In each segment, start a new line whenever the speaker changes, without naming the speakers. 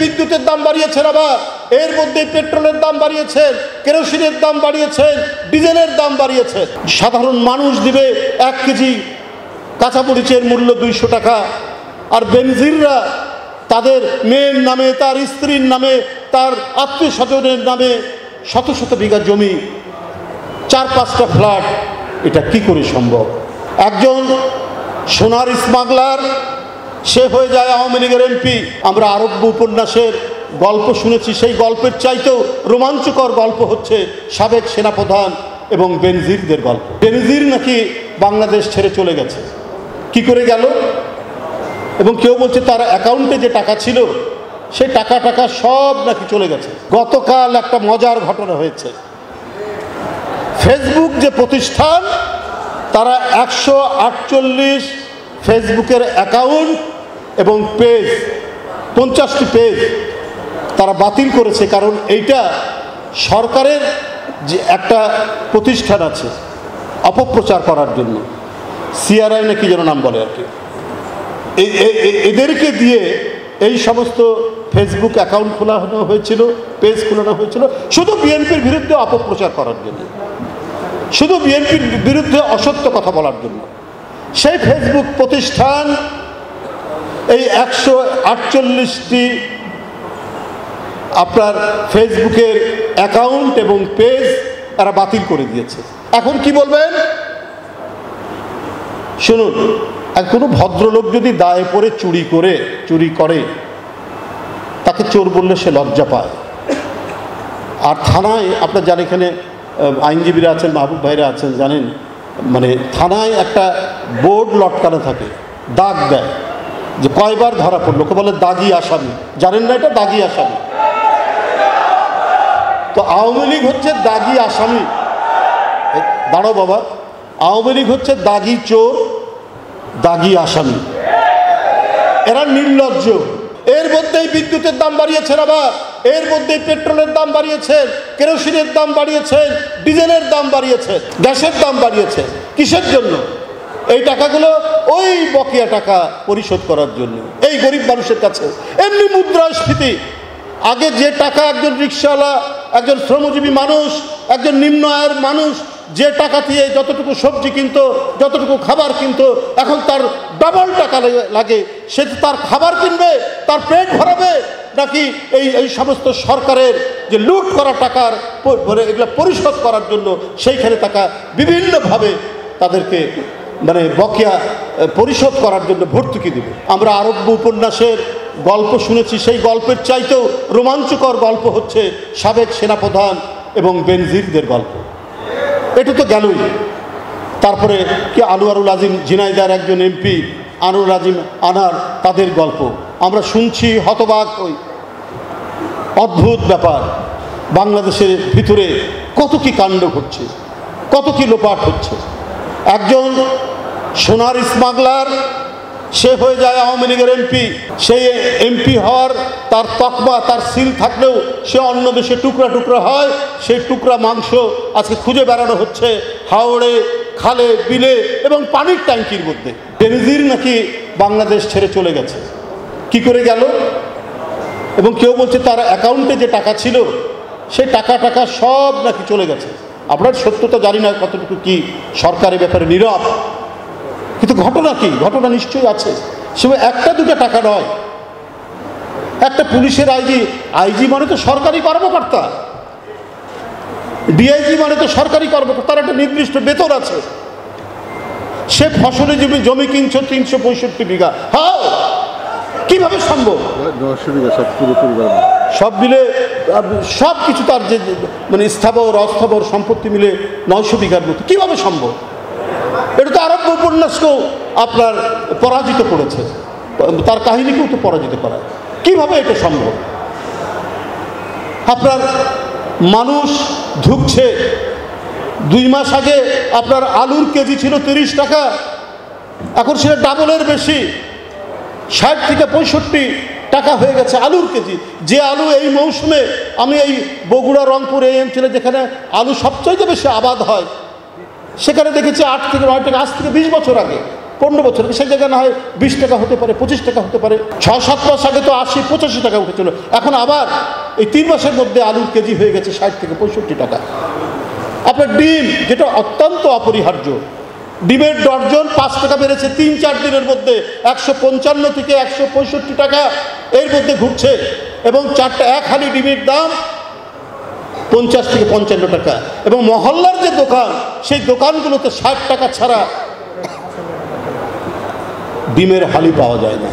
বিদ্যুতের দাম বাড়িয়েছেন, আবার এর মধ্যেই পেট্রোলের দাম বাড়িয়েছেন, কেরোসিনের দাম বাড়িয়েছেন, ডিজেলের দাম বাড়িয়েছেন। সাধারণ মানুষ দিবে 1 কেজি কাঁচামরিচের মূল্য 200 টাকা, আর বেনজিররা তাদের মেয়ের নামে, তার স্ত্রীর নামে, তার আত্মীয় স্বজনের নামে শত শত বিঘা জমি, 4-5টা ফ্ল্যাট। এটা কি করে সম্ভব? একজন সোনার স্মাগলার, সে হয়ে যায় আওয়ামী লীগের এমপি। আমরা আরব্য উপন্যাসের গল্প শুনেছি, সেই গল্পের চাইতেও রোমাঞ্চকর গল্প হচ্ছে সাবেক সেনাপ্রধান এবং বেনজিরদের গল্প। বেনজির নাকি বাংলাদেশ ছেড়ে চলে গেছে। কি করে গেল? এবং কেউ বলছে তার অ্যাকাউন্টে যে টাকা ছিল সেই টাকা সব নাকি চলে গেছে। গতকাল একটা মজার ঘটনা হয়েছে। ফেসবুক যে প্রতিষ্ঠান, তারা 148 ফেসবুকের অ্যাকাউন্ট এবং পেজ, 50টি পেজ তারা বাতিল করেছে। কারণ এইটা সরকারের যে একটা প্রতিষ্ঠান আছে অপপ্রচার করার জন্য, সিআরআই নাকি যেন নাম বলে আর কি, এদেরকে দিয়ে এই সমস্ত ফেসবুক অ্যাকাউন্ট খোলানো হয়েছিল, পেজ খোলানো হয়েছিল শুধু বিএনপির বিরুদ্ধে অপপ্রচার করার জন্য, শুধু বিএনপির বিরুদ্ধে অসত্য কথা বলার জন্য। সেই ফেসবুক প্রতিষ্ঠান এই 148টি আপনার ফেসবুকের অ্যাকাউন্ট এবং পেজ এরা বাতিল করে দিয়েছে। এখন কি বলবেন শুনুন। কোনো ভদ্রলোক যদি দায়ে পড়ে চুরি করে তাকে চোর বললে সে লজ্জা পায়। আর থানায় আপনার যারা এখানে আইনজীবীরা আছেন, মাহবুব ভাইরা আছেন, জানেন মানে থানায় একটা বোর্ড লটকানো থাকে, দাগ দেয় যে কয়বার ধরা পড়লো, ওকে বলে দাগি আসামি। জানেন না এটা দাগি আসামি? তো আওয়ামী লীগ হচ্ছে দাগি আসামি। দাঁড়াও বাবা, আওয়ামী লীগ হচ্ছে দাগি চোর, দাগি আসামি। এরা নির্লজ্জ। এর মধ্যেই বিদ্যুতের দাম বাড়িয়েছেন, আবার এর মধ্যেই পেট্রোলের দাম বাড়িয়েছেন, কেরোসিনের দাম বাড়িয়েছেন, ডিজেলের দাম বাড়িয়েছেন, গ্যাসের দাম বাড়িয়েছে। কিসের জন্য? এই টাকাগুলো ওই বকেয়া টাকা পরিশোধ করার জন্য, এই গরিব মানুষের কাছে। এমনি মুদ্রাস্ফীতি, আগে যে টাকা একজন রিক্সাওয়ালা, একজন শ্রমজীবী মানুষ, একজন নিম্ন আয়ের মানুষ যে টাকা দিয়ে যতটুকু সবজি কিনতো, যতটুকু খাবার কিনতো, এখন তার ডাবল টাকা লাগে। সে তার খাবার কিনবে, তার পেট ভরাবে, নাকি এই সমস্ত সরকারের যে লুট করা টাকার এগুলো পরিশোধ করার জন্য সেইখানে টাকা বিভিন্নভাবে তাদেরকে মানে বকেয়া পরিশোধ করার জন্য ভর্তুকি দেবে। আমরা আরব্য উপন্যাসের গল্প শুনেছি, সেই গল্পের চাইতেও রোমাঞ্চকর গল্প হচ্ছে সাবেক সেনাপ্রধান এবং বেনজিরদের গল্প। এটা তো গেলই। তারপরে কি আনোয়ারুল আজিম ঝিনাইদার একজন এমপি, আনোয়ারুল আজিম আনার, তাদের গল্প আমরা শুনছি। হতবাক, ওই অদ্ভুত ব্যাপার। বাংলাদেশের ভিতরে কত কি কাণ্ড ঘটছে, কত কি লোপাট হচ্ছে। একজন সোনার স্মাগলার, সে হয়ে যায় আওয়ামী লীগের এমপি। সেই এমপি হওয়ার তার তকমা, তার সিল থাকলেও সে অন্য দেশে টুকরা টুকরা হয়। সেই টুকরা মাংস আজকে খুঁজে বেড়ানো হচ্ছে হাওড়ে, খালে, বিলে এবং পানির ট্যাঙ্কির মধ্যে। বেনজির নাকি বাংলাদেশ ছেড়ে চলে গেছে। কি করে গেল? এবং কেউ বলছে তার অ্যাকাউন্টে যে টাকা ছিল সেই টাকা সব নাকি চলে গেছে। আপনার সত্যতা জানি না কতটুকু কি সরকারের ব্যাপারে নীরব, কিন্তু ঘটনা কি? ঘটনা নিশ্চয়ই আছে। সে 1-2 টাকা নয়। একটা পুলিশের আইজি মানে তো সরকারি কর্মকর্তা, ডিআইজি মানে তো সরকারি কর্মকর্তা, তার একটা নির্দিষ্ট বেতন আছে। সে ফসলি জমি কিনছো 365 বিঘা। হ্যাঁ, কিভাবে সম্ভব? 900 বিঘা সব মিলে সব কিছু তার যে মানে স্থাবর অস্থাবর সম্পত্তি মিলে 900 বিঘার মতো। কিভাবে সম্ভব? এটা তো আরব্য উপন্যাসকেও আপনার পরাজিত করেছে, তার কাহিনীকেও তো পরাজিত করা। কিভাবে এটা সম্ভব? আপনার মানুষ ঢুকছে। 2 মাস আগে আপনার আলুর কেজি ছিল 30 টাকা, এখন সেটা ডাবলের বেশি, 60 থেকে 65 টাকা হয়ে গেছে আলুর কেজি। যে আলু এই মৌসুমে, আমি এই বগুড়া, রংপুর এই অঞ্চলে যেখানে আলু সবচাইতে বেশি আবাদ হয়, সেখানে দেখেছি 8 থেকে 9 টাকা, আজ থেকে 20 বছর আগে 15 বছর, সেই জায়গায় না হয় 20 টাকা হতে পারে, 25 টাকা হতে পারে। 6-7 মাস আগে তো 80-85 টাকা উঠেছিল, এখন আবার এই 3 মাসের মধ্যে আলুর কেজি হয়ে গেছে 60 থেকে 65 টাকা। আপনার ডিম, যেটা অত্যন্ত অপরিহার্য, ডিমের ডর্জন 5 টাকা বেড়েছে 3-4 দিনের মধ্যে, 155 থেকে 165 টাকা এর মধ্যে ঘুরছে, এবং এক হালি ডিমের দাম 50 থেকে 55 টাকা। এবং মহল্লার যে দোকান, সেই দোকানগুলোতে 60 টাকা ছাড়া ডিমের হালি পাওয়া যায় না।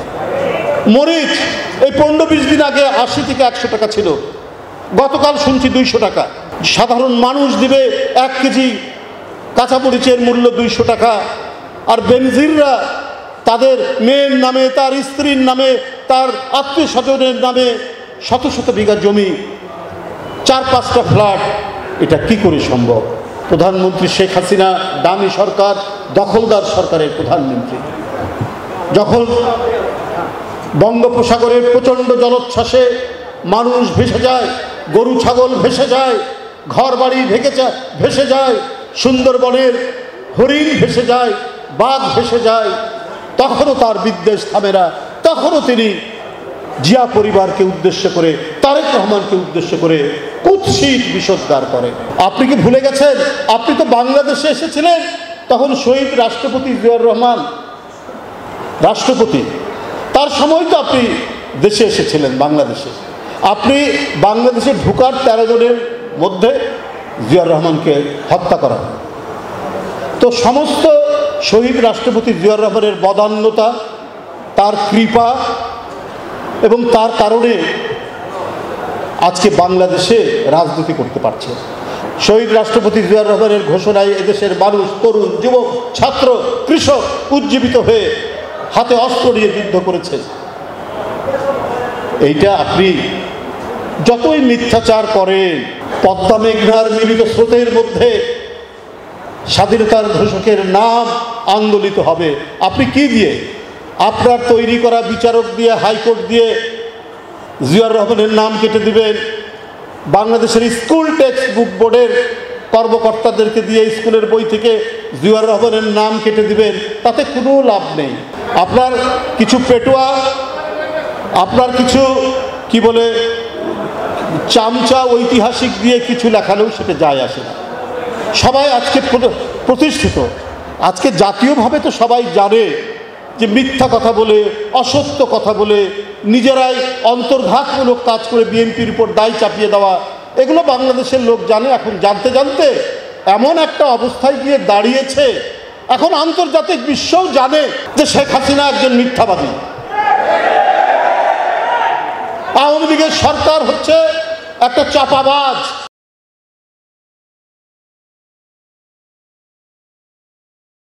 মরিচ এই 15-20 দিন আগে 80 থেকে 100 টাকা ছিল, গতকাল শুনছি 200 টাকা। সাধারণ মানুষ দিবে 1 কেজি কাঁচামরিচের মূল্য 200 টাকা। আর বেনজিররা তাদের মেয়ের নামে, তার স্ত্রীর নামে, তার আত্মীয় স্বজনের নামে শত শত বিঘা জমি, 4-5টা ফ্ল্যাট, এটা কি করে সম্ভব? প্রধানমন্ত্রী শেখ হাসিনা দামি সরকার, দখলদার সরকারের প্রধানমন্ত্রী। যখন বঙ্গোপসাগরের প্রচণ্ড জলোচ্ছ্বাসে মানুষ ভেসে যায়, গরু ছাগল ভেসে যায়, ঘর বাড়ি ভেসে যায়, সুন্দরবনের হরিণ ভেসে যায়, বাঘ ভেসে যায়, তখনও তার বিদ্বেষ থামে না। তখনও তিনি জিয়া পরিবারকে উদ্দেশ্য করে, তারেক রহমানকে উদ্দেশ্য করে কুৎসিত বিষোদ্গার করে। আপনি কি ভুলে গেছেন? আপনি তো বাংলাদেশে এসেছিলেন, তখন শহীদ রাষ্ট্রপতি জিয়াউর রহমান রাষ্ট্রপতি, তার সময় তো আপনি দেশে এসেছিলেন, বাংলাদেশে। আপনি বাংলাদেশে ঢুকার 13 জনের মধ্যে জিয়াউর রহমানকে হত্যা করা হয়। তো সমস্ত শহীদ রাষ্ট্রপতি জিয়াউর রহমানের বদান্যতা, তার কৃপা এবং তার কারণে আজকে বাংলাদেশে রাজনীতি করতে পারছে। শহীদ রাষ্ট্রপতি জিয়াউর রহমানের ঘোষণায় এদেশের মানুষ, তরুণ, যুবক, ছাত্র, কৃষক উজ্জীবিত হয়ে হাতে অস্ত্র নিয়ে যুদ্ধ করেছে। এইটা আপনি যতই মিথ্যাচার করেন, পদ্মা মেঘনার মিলিত স্রোতের মধ্যে স্বাধীনতার ঘোষকের নাম আন্দোলিত হবে। আপনি কি দিয়ে? আপনার তৈরি করা বিচারক দিয়ে, হাইকোর্ট দিয়ে জিয়াউর রহমানের নাম কেটে দিবেন। বাংলাদেশের স্কুল টেক্সট বুক বোর্ডের কর্মকর্তাদেরকে দিয়ে স্কুলের বই থেকে জিয়াউর রহমানের নাম কেটে দিবেন, তাতে কোনো লাভ নেই। আপনার কিছু পেটোয়া, আপনার কিছু কি বলে চামচা ঐতিহাসিক দিয়ে কিছু লেখালেও সেটা যায় আসে না। সবাই আজকে প্রতিষ্ঠিত, আজকে জাতীয়ভাবে তো সবাই জানে যে মিথ্যা কথা বলে, অসত্য কথা বলে, নিজেরাই অন্তর্ঘাতমূলক কাজ করে বিএনপির উপর দায় চাপিয়ে দেওয়া, এগুলো বাংলাদেশের লোক জানে। এখন জানতে জানতে এমন একটা অবস্থায় গিয়ে দাঁড়িয়েছে, এখন আন্তর্জাতিক বিশ্বও জানে যে শেখ হাসিনা একজন মিথ্যাবাদী। আওয়ামী লীগের সরকার হচ্ছে একটা চাপাবাজ।